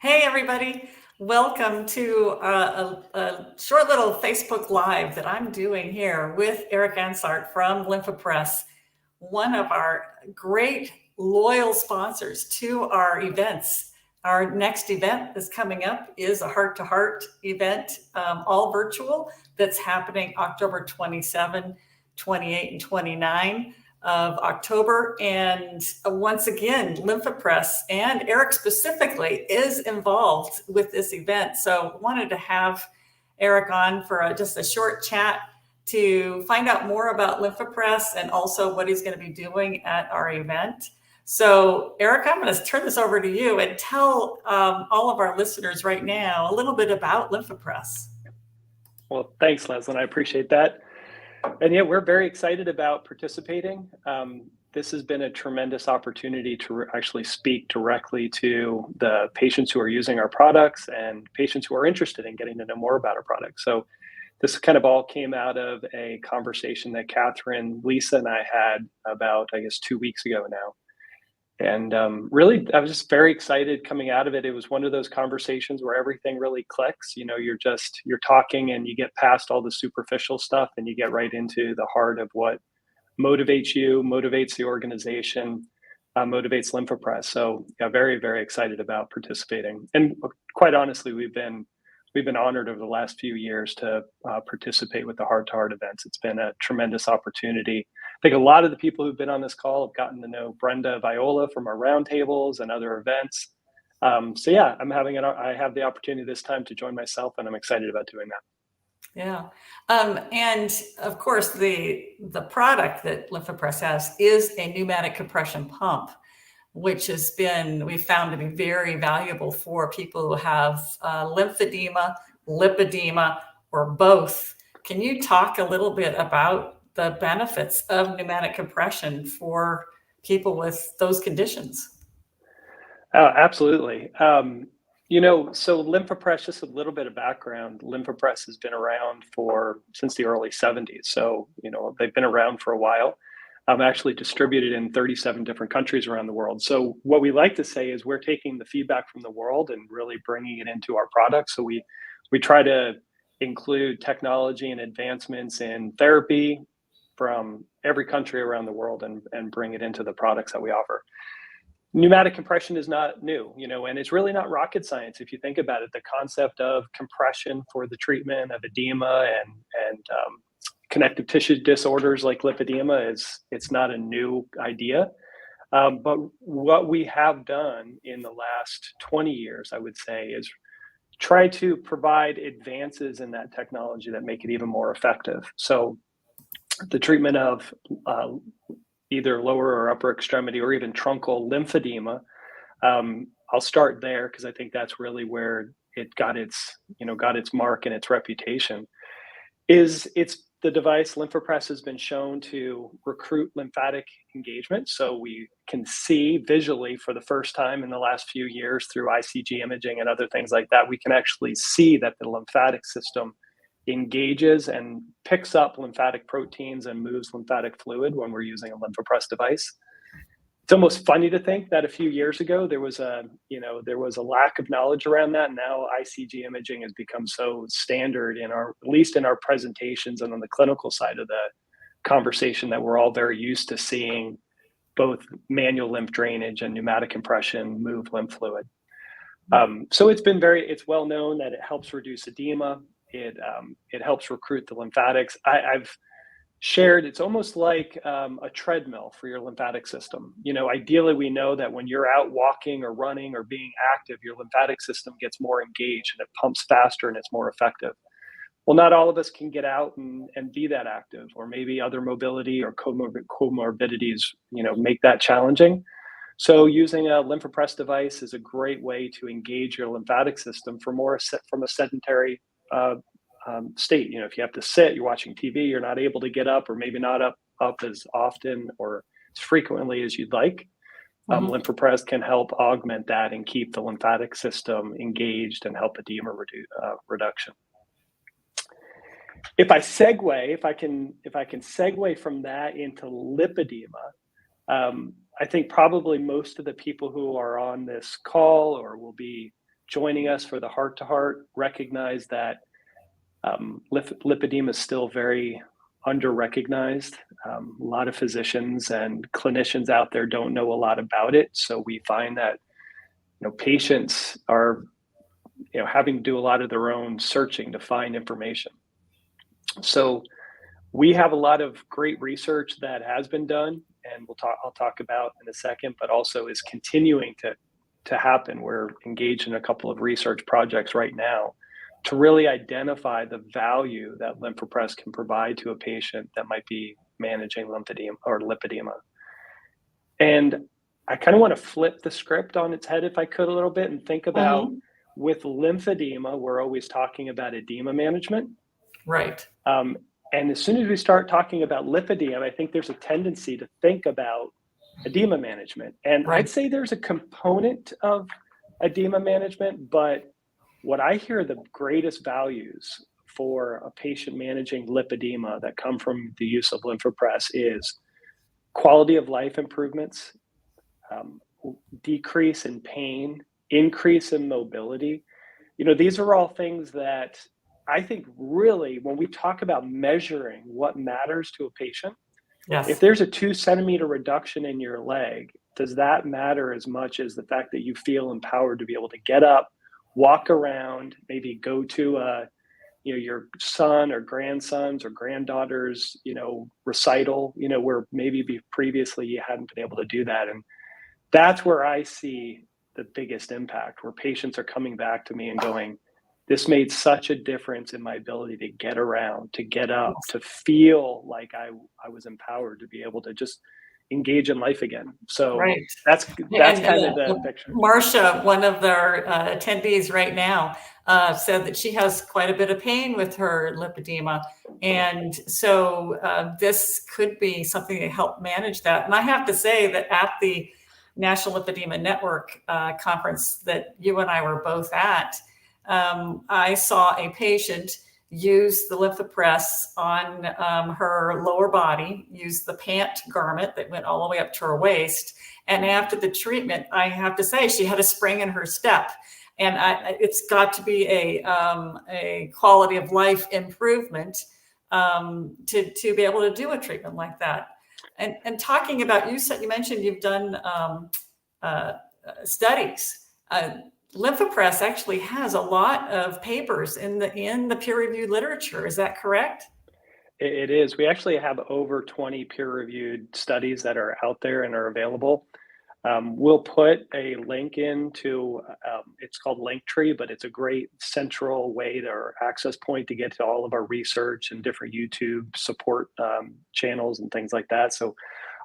Hey, everybody. Welcome to a short little Facebook Live that I'm doing here with Eric Ansart from LymphoPress, one of our great loyal sponsors to our events. Our next event that's coming up is a heart-to-heart event, all virtual, that's happening October 27, 28, and 29 of October. And once again, LymphoPress and Eric specifically is involved with this event. So wanted to have Eric on for just a short chat to find out more about LymphoPress and also what he's going to be doing at our event. So Eric, I'm going to turn this over to you and tell all of our listeners right now a little bit about LymphoPress. Well, thanks, Leslyn. I appreciate that. And yeah, we're very excited about participating. This has been a tremendous opportunity to actually speak directly to the patients who are using our products and patients who are interested in getting to know more about our products. So this kind of all came out of a conversation that Catherine, Lisa, and I had about, 2 weeks ago now. And really, I was just very excited coming out of it. It was one of those conversations where everything really clicks. You know, you're talking and you get past all the superficial stuff and you get right into the heart of what motivates you, motivates the organization, motivates LymphoPress. So yeah, very, very excited about participating. And quite honestly, we've been honored over the last few years to participate with the Heart to Heart events. It's been a tremendous opportunity. I think a lot of the people who've been on this call have gotten to know Brenda Viola from our roundtables and other events. So yeah, I have the opportunity this time to join myself, and I'm excited about doing that. Yeah. And of course, the product that LymphoPress has is a pneumatic compression pump, which we've found to be very valuable for people who have lymphedema, lipedema, or both. Can you talk a little bit about the benefits of pneumatic compression for people with those conditions? Oh, absolutely. So LymphoPress, just a little bit of background, LymphoPress has been around since the early 70s. So, they've been around for a while. Actually distributed in 37 different countries around the world. So what we like to say is we're taking the feedback from the world and really bringing it into our products. So we try to include technology and advancements in therapy from every country around the world and bring it into the products that we offer. Pneumatic compression is not new, and it's really not rocket science if you think about it. The concept of compression for the treatment of edema and connective tissue disorders like lipedema it's not a new idea. But what we have done in the last 20 years, I would say, is try to provide advances in that technology that make it even more effective. So the treatment of either lower or upper extremity or even truncal lymphedema, I'll start there because I think that's really where it got its mark and its reputation. The device LymphoPress has been shown to recruit lymphatic engagement. So we can see visually for the first time in the last few years through ICG imaging and other things like that, we can actually see that the lymphatic system engages and picks up lymphatic proteins and moves lymphatic fluid when we're using a LymphoPress device. It's almost funny to think that a few years ago there was a lack of knowledge around that. Now ICG imaging has become so standard at least in our presentations and on the clinical side of the conversation, that we're all very used to seeing both manual lymph drainage and pneumatic compression move lymph fluid. So it's well known that it helps reduce edema. It helps recruit the lymphatics. I've shared, it's almost like a treadmill for your lymphatic system. Ideally, we know that when you're out walking or running or being active, your lymphatic system gets more engaged and it pumps faster and it's more effective. Well, not all of us can get out and be that active, or maybe other mobility or comorbidities, make that challenging. So using a LymphoPress device is a great way to engage your lymphatic system from a sedentary state. If you have to sit, you're watching TV, you're not able to get up, or maybe not up as often or as frequently as you'd like. LymphoPress can help augment that and keep the lymphatic system engaged and help edema reduction. If I can segue from that into lipedema, I think probably most of the people who are on this call or will be joining us for the heart to heart recognize that lipedema is still very under-recognized. A lot of physicians and clinicians out there don't know a lot about it. So we find that patients are having to do a lot of their own searching to find information. So we have a lot of great research that has been done, and I'll talk about in a second, but also is continuing to happen. We're engaged in a couple of research projects right now to really identify the value that LymphoPress can provide to a patient that might be managing lymphedema or lipedema. And I kind of want to flip the script on its head, if I could, a little bit, and think about with lymphedema, we're always talking about edema management. Right. And as soon as we start talking about lipedema, I think there's a tendency to think about edema management. And I'd say there's a component of edema management, but what I hear the greatest values for a patient managing lipedema that come from the use of LymphoPress is quality of life improvements, decrease in pain, increase in mobility. These are all things that I think really, when we talk about measuring what matters to a patient, if there's a 2 centimeter reduction in your leg, does that matter as much as the fact that you feel empowered to be able to get up, walk around, maybe go to your son or grandson's or granddaughter's, recital, where maybe previously you hadn't been able to do that. And that's where I see the biggest impact, where patients are coming back to me and going, this made such a difference in my ability to get around, to get up, to feel like I was empowered to be able to just engage in life again. So that's kind of the picture. Marcia, one of their attendees right now, said that she has quite a bit of pain with her lipedema. And so this could be something to help manage that. And I have to say that at the National Lipedema Network conference that you and I were both at, I saw a patient use the LymphoPress on her lower body, use the pant garment that went all the way up to her waist. And after the treatment, I have to say, she had a spring in her step. And it's got to be a quality of life improvement to be able to do a treatment like that. And talking about, you mentioned you've done studies. LymphoPress actually has a lot of papers in the peer-reviewed literature. Is that correct? It is. We actually have over 20 peer-reviewed studies that are out there and are available. We'll put a link into, it's called Linktree, but it's a great central way or access point to get to all of our research and different YouTube support channels and things like that. So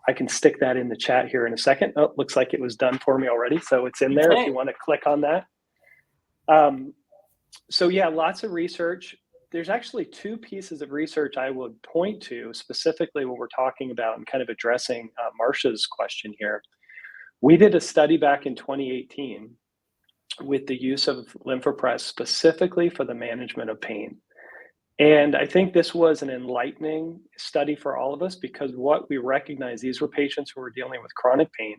I can stick that in the chat here in a second. Oh, looks like it was done for me already. So it's in there if you want to click on that. So yeah, lots of research. There's actually 2 pieces of research I would point to specifically when we're talking about and kind of addressing Marcia's question here. We did a study back in 2018 with the use of LymphoPress specifically for the management of pain. And I think this was an enlightening study for all of us, because what we recognized, these were patients who were dealing with chronic pain,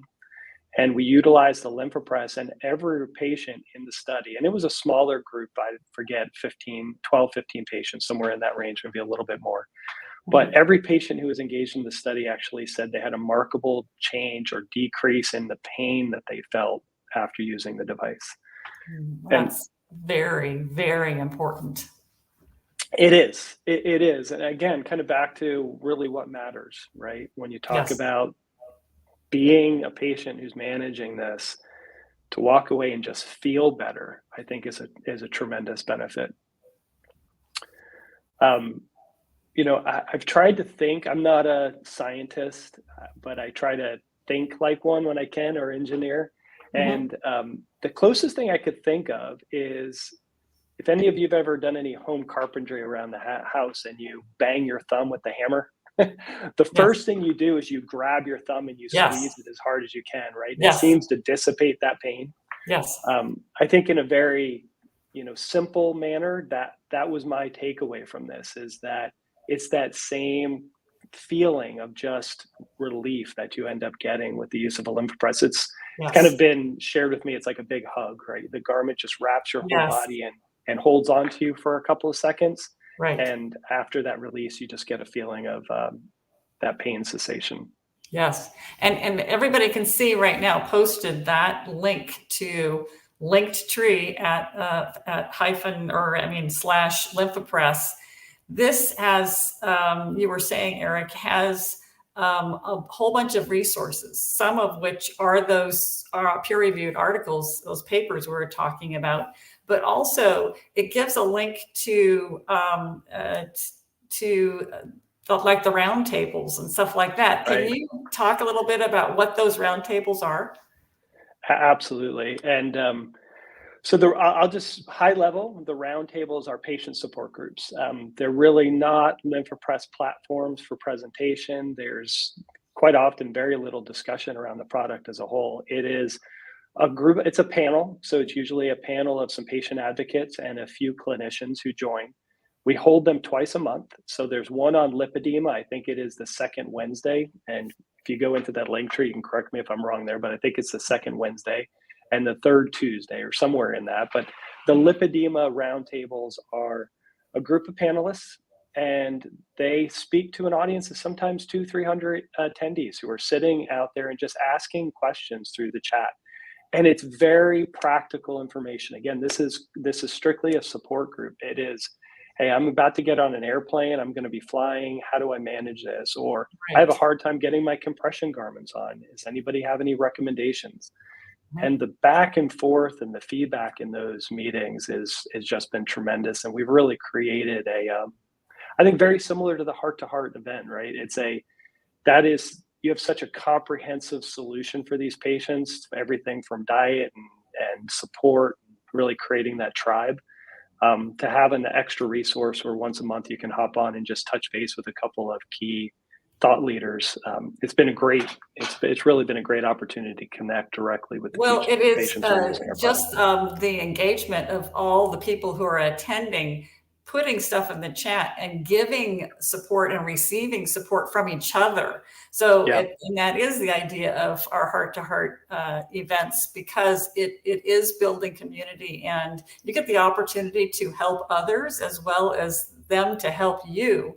and we utilized the LymphoPress, and every patient in the study, and it was a smaller group, I forget, 12, 15 patients, somewhere in that range, maybe a little bit more. But every patient who was engaged in the study actually said they had a remarkable change or decrease in the pain that they felt after using the device. That's very, very important. It is. It is. And again, kind of back to really what matters, right? When you talk about being a patient who's managing this, to walk away and just feel better, I think is a tremendous benefit. I've tried to think, I'm not a scientist, but I try to think like one when I can, or engineer. And the closest thing I could think of is, if any of you have ever done any home carpentry around the house and you bang your thumb with the hammer, the first thing you do is you grab your thumb and you squeeze it as hard as you can, right? It seems to dissipate that pain. I think in a very, simple manner, that was my takeaway from this, is that it's that same feeling of just relief that you end up getting with the use of a lymphopress. It's kind of Yes. been shared with me. It's like a big hug, right? The garment just wraps your whole Yes. body and holds on to you for a couple of seconds. Right. And after that release, you just get a feeling of that pain cessation. Yes. And everybody can see right now posted that link to Linktree at hyphen, or I mean slash lymphopress. This has, you were saying, Eric, has a whole bunch of resources, some of which are those are peer-reviewed articles, those papers we were talking about, but also it gives a link to like the roundtables and stuff like that. Can Right. you talk a little bit about what those roundtables are? Absolutely. And so I'll just high level, the roundtables are patient support groups. They're really not lymphopress platforms for presentation. There's quite often very little discussion around the product as a whole. It is a group, it's a panel. So it's usually a panel of some patient advocates and a few clinicians who join. We hold them twice a month. So there's one on lipedema. I think it is the second Wednesday. And if you go into that link tree, you can correct me if I'm wrong there, but I think it's the second Wednesday and the third Tuesday or somewhere in that. But the lipedema roundtables are a group of panelists, and they speak to an audience of sometimes 200-300 attendees who are sitting out there and just asking questions through the chat. And it's very practical information. Again, this is strictly a support group. It is, hey, I'm about to get on an airplane. I'm going to be flying. How do I manage this? Or I have a Right. hard time getting my compression garments on. Does anybody have any recommendations? Mhm. And the back and forth and the feedback in those meetings is just been tremendous. And we've really created I think very similar to the heart to heart event, right? You have such a comprehensive solution for these patients, everything from diet and support, really creating that tribe. To have an extra resource where once a month you can hop on and just touch base with a couple of key thought leaders. It's really been a great opportunity to connect directly with the Well, it is patients who are using our product. just the engagement of all the people who are attending, putting stuff in the chat and giving support and receiving support from each other. So, Yeah, and that is the idea of our heart to heart events, because it is building community, and you get the opportunity to help others as well as them to help you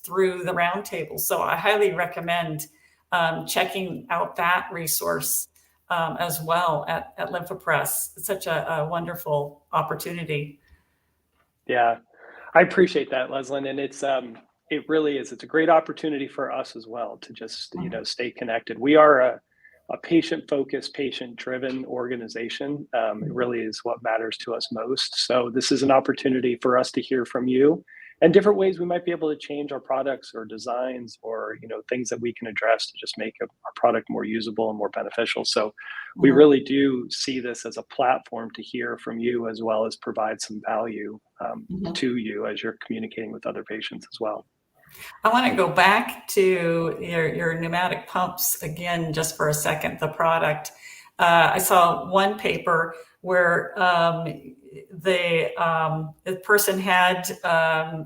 through the roundtable. So I highly recommend checking out that resource as well at LymphoPress. It's such a wonderful opportunity. yeah. I appreciate that, Leslyn. And it really is. It's a great opportunity for us as well to just, stay connected. We are a patient focused, patient driven organization. It really is what matters to us most. So this is an opportunity for us to hear from you and different ways we might be able to change our products or designs or, things that we can address to just make our product more usable and more beneficial. So we Mhm. really do see this as a platform to hear from you as well as provide some value Mhm. to you as you're communicating with other patients as well. I want to go back to your pneumatic pumps again, just for a second, the product. I saw one paper where the person had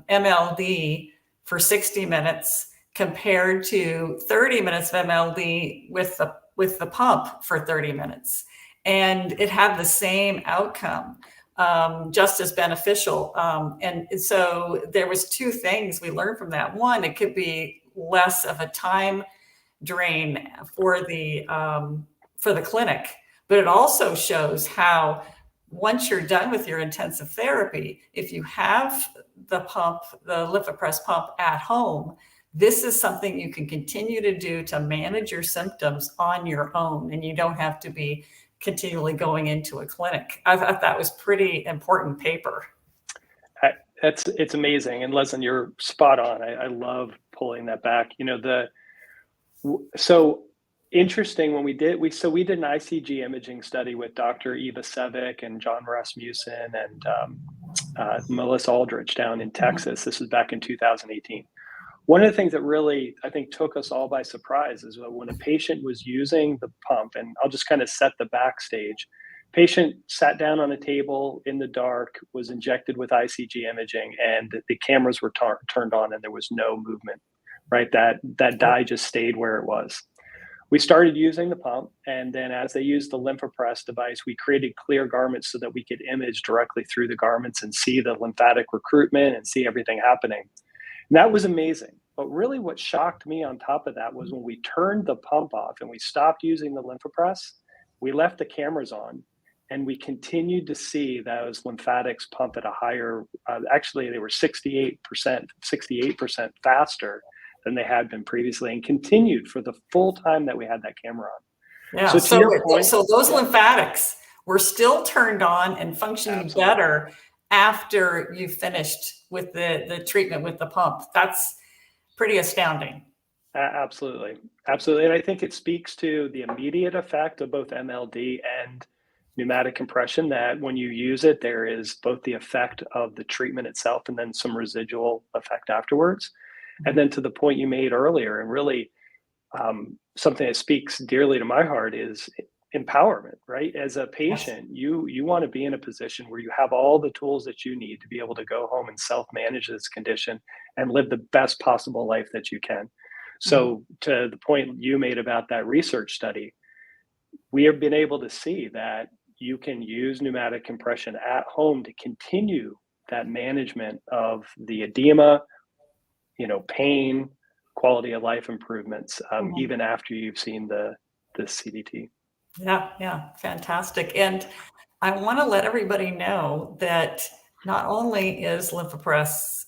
MLD for 60 minutes compared to 30 minutes of MLD with the pump for 30 minutes. And it had the same outcome, just as beneficial. And so there was two things we learned from that. One, it could be less of a time drain for the clinic, but it also shows how once you're done with your intensive therapy, if you have the pump, the LipiPress pump at home, this is something you can continue to do to manage your symptoms on your own, and you don't have to be continually going into a clinic. I thought that was pretty important paper. It's amazing. And Leslie, you're spot on. I love pulling that back. So interesting when we did an ICG imaging study with Dr. Eva Sevick and John Rasmussen and Melissa Aldrich down in Texas. This was back in 2018. One of the things that really, I think, took us all by surprise is when a patient was using the pump, and I'll just kind of set the backstage. Patient sat down on a table in the dark, was injected with ICG imaging, and the cameras were turned on, and there was no movement. right? That dye just stayed where it was. We started using the pump, and then as they used the LymphoPress device, we created clear garments so that we could image directly through the garments and see the lymphatic recruitment and see everything happening. And that was amazing. But really what shocked me on top of that was when we turned the pump off and we stopped using the LymphoPress, we left the cameras on, and we continued to see those lymphatics pump at a higher, actually they were 68% faster than they had been previously, and continued for the full time that we had that camera on. Yeah. So to your point, so those lymphatics were still turned on and functioning absolutely. better after you finished with the treatment with the pump. That's pretty astounding. Absolutely. Absolutely. And I think it speaks to the immediate effect of both MLD and pneumatic compression, that when you use it, there is both the effect of the treatment itself and then some residual effect afterwards. And then to the point you made earlier, and really something that speaks dearly to my heart, is empowerment, right? As a patient, you want to be in a position where you have all the tools that you need to be able to go home and self-manage this condition and live the best possible life that you can. So to the point you made about that research study, we have been able to see that you can use pneumatic compression at home to continue that management of the edema, pain, quality of life improvements, even after you've seen the CDT. Yeah, fantastic. And I want to let everybody know that not only is LymphoPress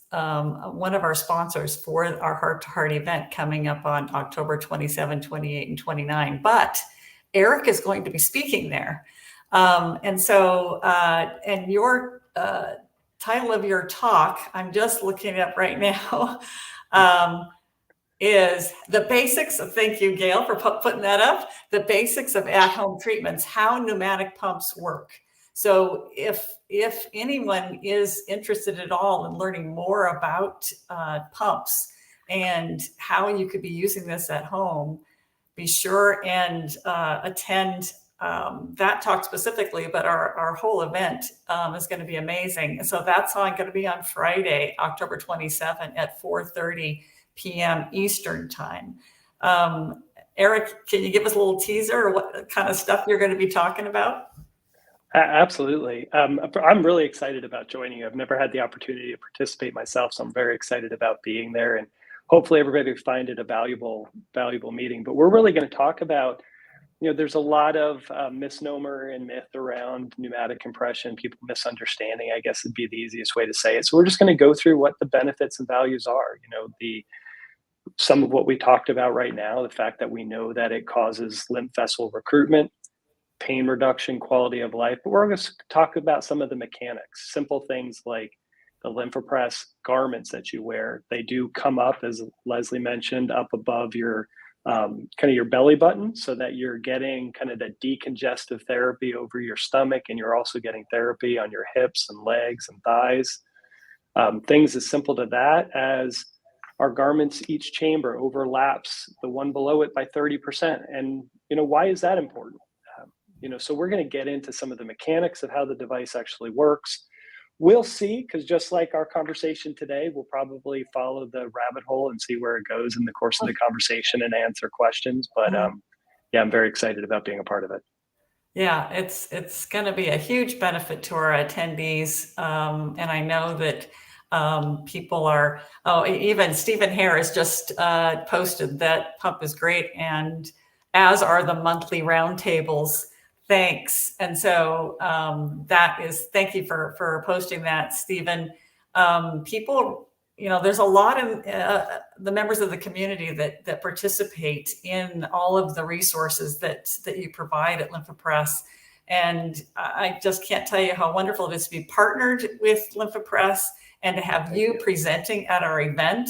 one of our sponsors for our Heart to Heart event coming up on October 27, 28, and 29, but Eric is going to be speaking there. And your title of your talk, I'm just looking it up right now, is the basics of, thank you, Gail, for putting that up, the basics of at-home treatments, how pneumatic pumps work. So if anyone is interested at all in learning more about pumps and how you could be using this at home, be sure and attend that talk specifically, but our whole event is going to be amazing. And so that's going to be on Friday, October 27 at 4:30 p.m. Eastern time. Eric, can you give us a little teaser or what kind of stuff you're going to be talking about? Absolutely. I'm really excited about joining you. I've never had the opportunity to participate myself, so I'm very excited about being there, and hopefully everybody will find it a valuable meeting. But we're really going to talk about, there's a lot of misnomer and myth around pneumatic compression, people misunderstanding, I guess would be the easiest way to say it. So we're just going to go through what the benefits and values are, some of what we talked about right now, the fact that we know that it causes lymph vessel recruitment, pain reduction, quality of life. But we're going to talk about some of the mechanics, simple things like the LymphoPress garments that you wear. They do come up, as Leslie mentioned, up above your kind of your belly button, so that you're getting kind of the decongestive therapy over your stomach, and you're also getting therapy on your hips and legs and thighs. Things as simple to that as our garments, each chamber overlaps the one below it by 30%. And, why is that important? So we're going to get into some of the mechanics of how the device actually works. We'll see, because just like our conversation today, we'll probably follow the rabbit hole and see where it goes in the course of the conversation and answer questions. But I'm very excited about being a part of it. Yeah, it's going to be a huge benefit to our attendees. And I know that people are, even Stephen Harris just posted that pump is great, and as are the monthly roundtables. Thanks. And so thank you for posting that, Stephen. People, there's a lot of the members of the community that participate in all of the resources that you provide at LymphoPress. And I just can't tell you how wonderful it is to be partnered with LymphoPress and to have you presenting at our event.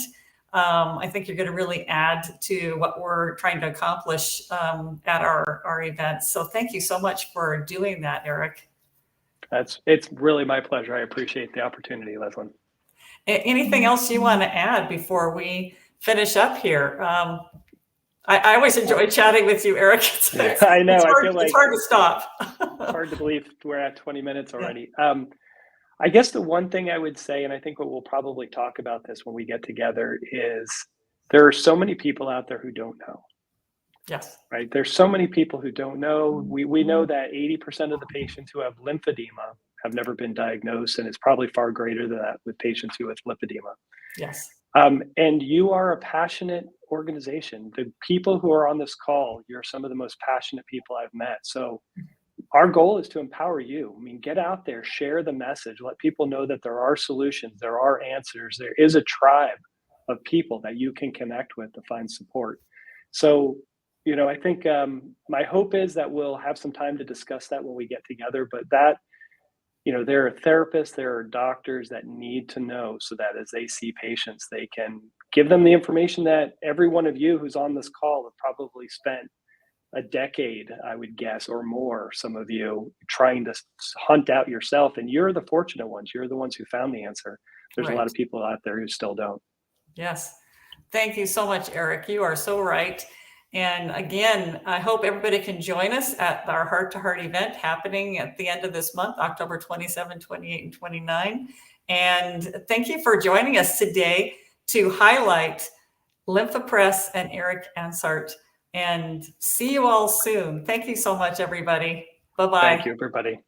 I think you're going to really add to what we're trying to accomplish at our events. So thank you so much for doing that, Eric. It's really my pleasure. I appreciate the opportunity, Leslyn. Anything else you want to add before we finish up here? I always enjoy chatting with you, Eric. I know. It's hard to stop. It's hard to believe we're at 20 minutes already. Yeah. I guess the one thing I would say, and I think we'll probably talk about this when we get together, is There are so many people out there who don't know, Yes. right? There's so many people who don't know. We know that 80% of the patients who have lymphedema have never been diagnosed, and it's probably far greater than that with patients who have lymphedema. Yes. And you are a passionate organization. The people who are on this call, you're some of the most passionate people I've met. So our goal is to empower you. I mean, get out there, share the message, let people know that there are solutions, there are answers, there is a tribe of people that you can connect with to find support. So, I think my hope is that we'll have some time to discuss that when we get together. But that, there are therapists, there are doctors that need to know so that as they see patients, they can give them the information that every one of you who's on this call have probably spent a decade, I would guess, or more, some of you trying to hunt out yourself. And you're the fortunate ones. You're the ones who found the answer. There's a lot Right. of people out there who still don't. Yes. Thank you so much, Eric. You are so right. And again, I hope everybody can join us at our Heart to Heart event happening at the end of this month, October 27, 28, and 29. And thank you for joining us today to highlight LymphaPress and Eric Ansart. And see you all soon. Thank you so much, everybody. Bye-bye. Thank you, everybody.